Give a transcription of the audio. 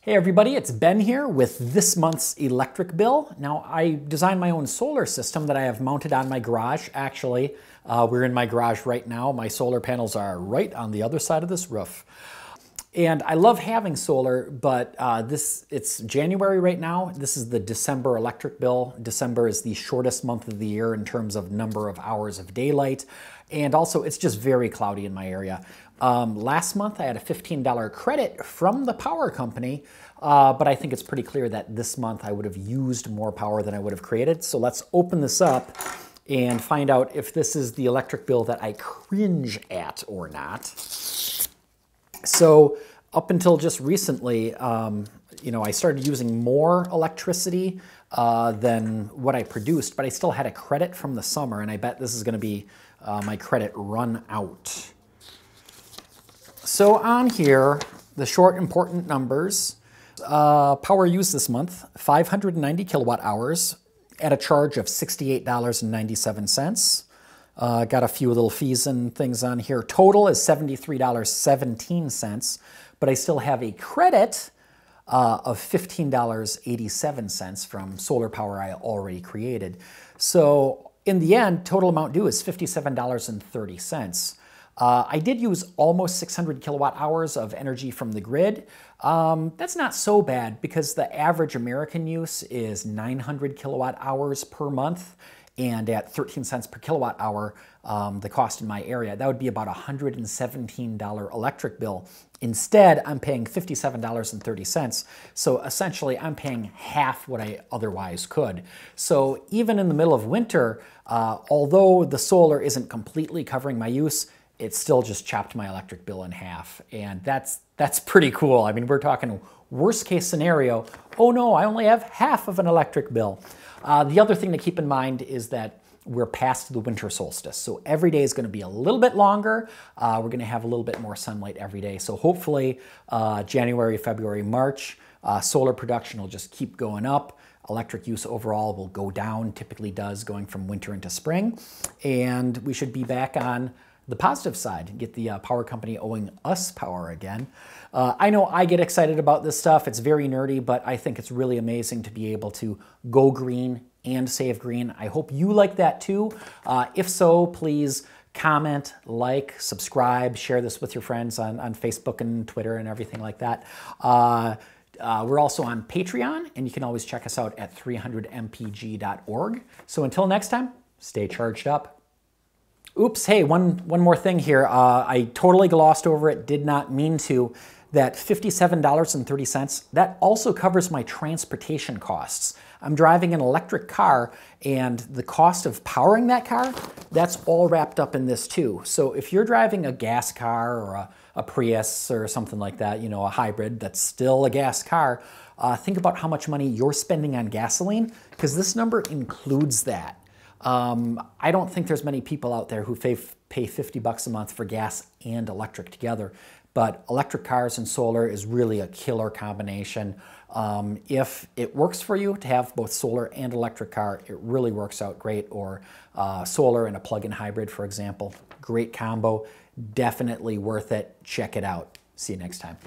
Hey everybody, it's Ben here with this month's electric bill. Now I designed my own solar system that I have mounted on my garage. Actually, we're in my garage right now. My solar panels are right on the other side of this roof. And I love having solar, but it's January right now. This is the December electric bill. December is the shortest month of the year in terms of number of hours of daylight. And also it's just very cloudy in my area. Last month I had a $15 credit from the power company, but I think it's pretty clear that this month I would have used more power than I would have created. So let's open this up and find out if this is the electric bill that I cringe at or not. So up until just recently, I started using more electricity than what I produced, but I still had a credit from the summer, and I bet this is going to be my credit run out. So on here, the short important numbers, power used this month, 590 kilowatt hours at a charge of $68.97. Got a few little fees and things on here. Total is $73.17, but I still have a credit of $15.87 from solar power I already created. So in the end, total amount due is $57.30. I did use almost 600 kilowatt hours of energy from the grid. That's not so bad because the average American use is 900 kilowatt hours per month. And at 13 cents per kilowatt hour, the cost in my area, that would be about $117 electric bill. Instead, I'm paying $57.30. So essentially, I'm paying half what I otherwise could. So even in the middle of winter, although the solar isn't completely covering my use, it still just chopped my electric bill in half. And that's pretty cool. I mean, we're talking worst case scenario, oh no, I only have half of an electric bill. The other thing to keep in mind is that we're past the winter solstice. So every day is going to be a little bit longer. We're going to have a little bit more sunlight every day. So hopefully January, February, March, solar production will just keep going up. Electric use overall will go down, typically does, going from winter into spring. And we should be back on the positive side, get the power company owing us power again. I know I get excited about this stuff. It's very nerdy, but I think it's really amazing to be able to go green and save green. I hope you like that too. If so, please comment, like, subscribe, share this with your friends on Facebook and Twitter and everything like that. We're also on Patreon, and you can always check us out at 300mpg.org. So until next time, stay charged up. Oops, hey, one more thing here. I totally glossed over it, did not mean to. That $57.30, that also covers my transportation costs. I'm driving an electric car, and the cost of powering that car, that's all wrapped up in this too. So if you're driving a gas car or a Prius or something like that, you know, a hybrid that's still a gas car, think about how much money you're spending on gasoline, because this number includes that. I don't think there's many people out there who pay $50 a month for gas and electric together, but electric cars and solar is really a killer combination. If it works for you to have both solar and electric car, it really works out great. Or solar and a plug-in hybrid, for example. Great combo, definitely worth it. Check it out. See you next time.